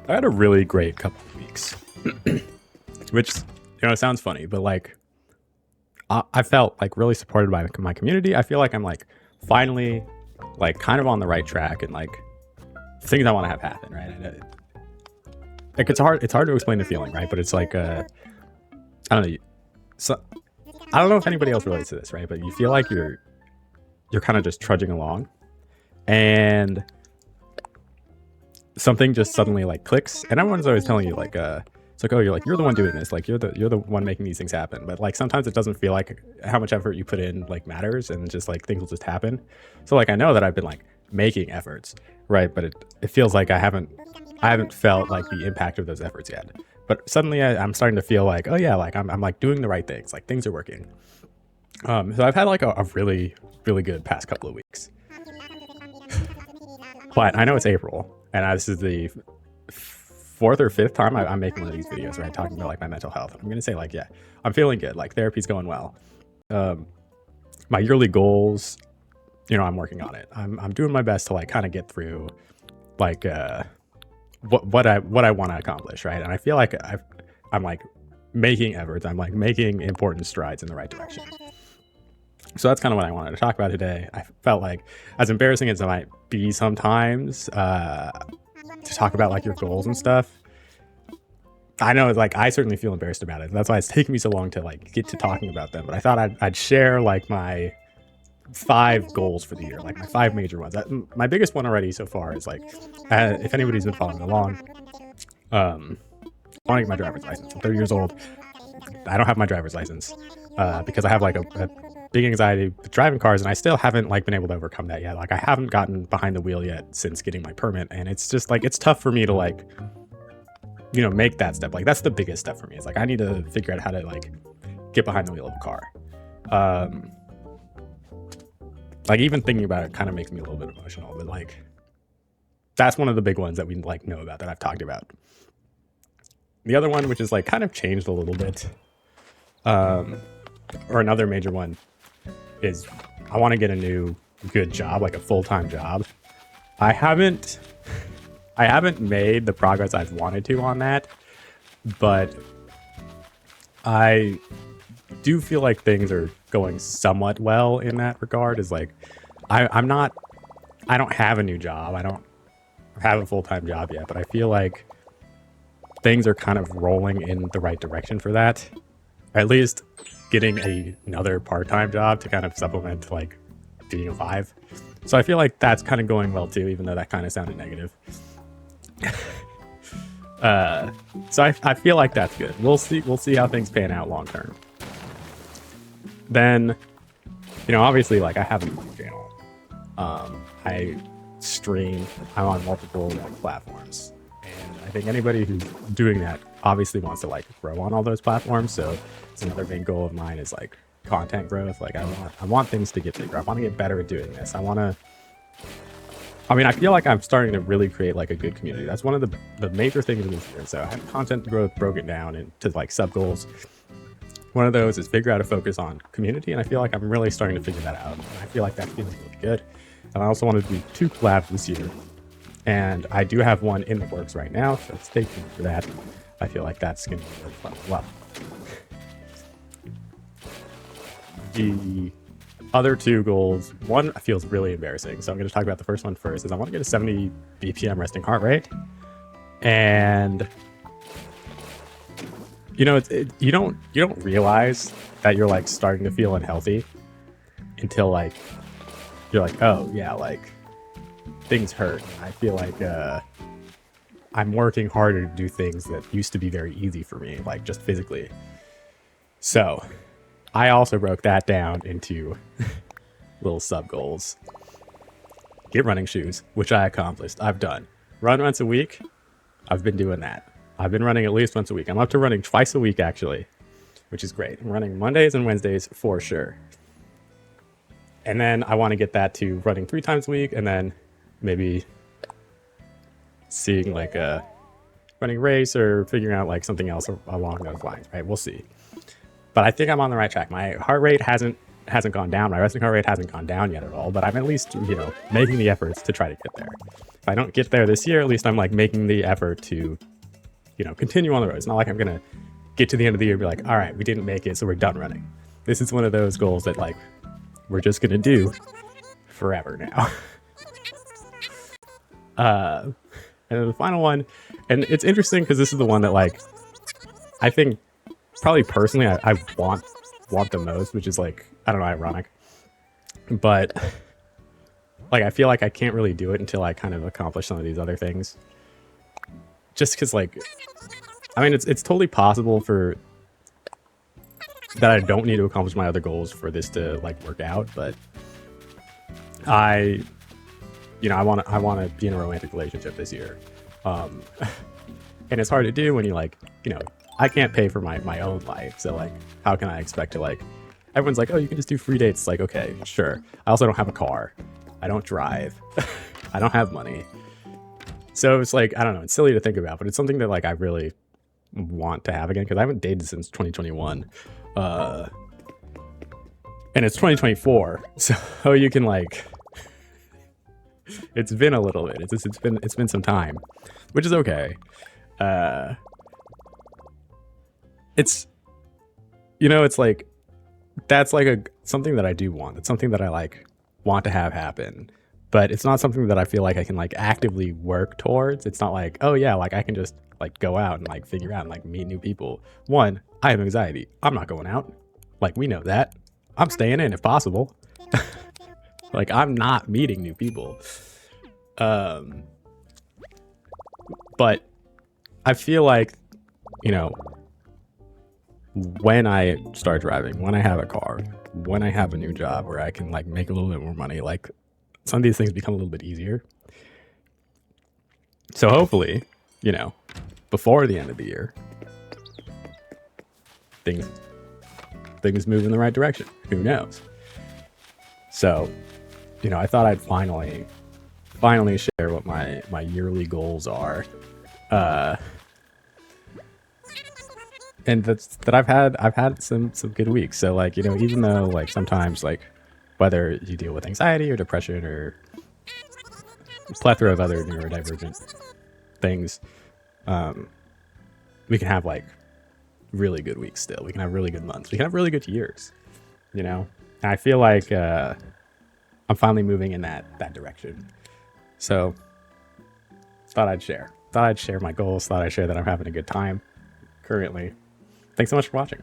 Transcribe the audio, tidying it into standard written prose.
I had a really great couple of weeks, which, sounds funny, but like I felt like really supported by my community. I feel like I'm like finally like kind of on the right track and like things I want to have happen, right? Like it's hard to explain the feeling, right? But it's like I don't know. So I don't know if anybody else relates to this, right? But you feel like you're kind of just trudging along, and something just suddenly like clicks, and everyone's always telling you like it's like, oh, you're the one doing this, like you're the one making these things happen. But like sometimes it doesn't feel like how much effort you put in like matters, and just like things will just happen. So like I know that I've been like making efforts, right? But it feels like I haven't felt like the impact of those efforts yet. But suddenly I'm starting to feel like, oh yeah, like I'm like doing the right things, like things are working. So I've had like a really good past couple of weeks. But I know it's April, and this is the fourth or fifth time I'm making one of these videos, right? Talking about like my mental health. I'm gonna say like, yeah, I'm feeling good. Like therapy's going well. My yearly goals, I'm working on it. I'm doing my best to like kind of get through like what I want to accomplish, right? And I feel like I'm like making efforts. I'm like making important strides in the right direction. So that's kind of what I wanted to talk about today. I felt like, as embarrassing as it might be sometimes, to talk about like your goals and stuff. I know, like, I certainly feel embarrassed about it. That's why it's taken me so long to like get to talking about them. But I thought I'd share like my 5 goals for the year, like my 5 major ones. My biggest one already so far is like, if anybody's been following along, I want to get my driver's license. I'm 30 years old. I don't have my driver's license because I have like a big anxiety with driving cars, and I still haven't like been able to overcome that yet. Like I haven't gotten behind the wheel yet since getting my permit, and it's just like it's tough for me to like make that step. Like that's the biggest step for me. It's like I need to figure out how to like get behind the wheel of a car. Like even thinking about it kind of makes me a little bit emotional, but like that's one of the big ones that we like know about, that I've talked about. The other one, which is like kind of changed a little bit, or another major one, is I want to get a new good job, like a full-time job. I haven't made the progress I've wanted to on that, but I do feel like things are going somewhat well in that regard. Is like I don't have a new job. I don't have a full-time job yet, but I feel like things are kind of rolling in the right direction for that. Or at least getting another part-time job to kind of supplement like being alive. So I feel like that's kind of going well too, even though that kind of sounded negative. So I feel like that's good. We'll see how things pan out long term. Then, obviously, like I have a YouTube channel. I stream. I'm on multiple platforms, and I think anybody who's doing that obviously wants to like grow on all those platforms. So it's another big goal of mine is like content growth. Like I want things to get bigger. I want to get better at doing this. I feel like I'm starting to really create like a good community. That's one of the major things in this year. So I have content growth broken down into like sub goals. One of those is figure out a focus on community, and I feel like I'm really starting to figure that out. And I feel like that feels really good. And I also wanted to do 2 collabs this year, and I do have one in the works right now, so stay tuned for that. I feel like that's going to be really fun as well. The other 2 goals, one feels really embarrassing, so I'm going to talk about the first one first. Is I want to get a 70 BPM resting heart rate, and you don't realize that you're like starting to feel unhealthy until like you're like, oh yeah, like things hurt. I feel like I'm working harder to do things that used to be very easy for me, like just physically. So I also broke that down into little sub goals. Get running shoes, which I accomplished. I've done. Run once a week. I've been doing that. I've been running at least once a week. I'm up to running twice a week actually, which is great. I'm running Mondays and Wednesdays for sure. And then I want to get that to running 3 times a week, and then maybe seeing like a running race or figuring out like something else along those lines, right? We'll see. But I think I'm on the right track. My heart rate hasn't hasn't gone down. My resting heart rate hasn't gone down yet at all, but I'm at least, you know, making the efforts to try to get there. If I don't get there this year, at least I'm like making the effort to, you know, continue on the road. It's not like I'm going to get to the end of the year and be like, all right, we didn't make it, so we're done running. This is one of those goals that like, we're just going to do forever now. And then the final one, and it's interesting because this is the one that like, I think probably personally I want the most, which is like, I don't know, ironic, but like I feel like I can't really do it until I kind of accomplish some of these other things, just because like, I mean, it's totally possible for that I don't need to accomplish my other goals for this to like work out, but you know, I want to be in a romantic relationship this year, and it's hard to do when you like, you know, I can't pay for my own life, so like, how can I expect to like, everyone's like, oh, you can just do free dates. It's like, okay, sure. I also don't have a car. I don't drive. I don't have money. So it's like, I don't know, it's silly to think about, but it's something that like I really want to have again, because I haven't dated since 2021. And it's 2024, so you can like, it's been a little bit. It's been some time, which is okay. It's, you know, it's like, that's like something that I do want. It's something that I like want to have happen, but it's not something that I feel like I can like actively work towards. It's not like, oh yeah, like I can just like go out and like figure out and like meet new people. One, I have anxiety. I'm not going out. Like, we know that. I'm staying in if possible. Like, I'm not meeting new people. But I feel like, you know, when I start driving, when I have a car, when I have a new job where I can like make a little bit more money, like some of these things become a little bit easier. So hopefully, you know, before the end of the year, things move in the right direction. Who knows? So, you know, I thought I'd finally share what my yearly goals are. And that I've had some good weeks. So like, you know, even though like sometimes like whether you deal with anxiety or depression or a plethora of other neurodivergent things, we can have like really good weeks still. We can have really good months. We can have really good years, you know? And I feel like I'm finally moving in that direction. So thought I'd share my goals. Thought I'd share that I'm having a good time currently. Thanks so much for watching.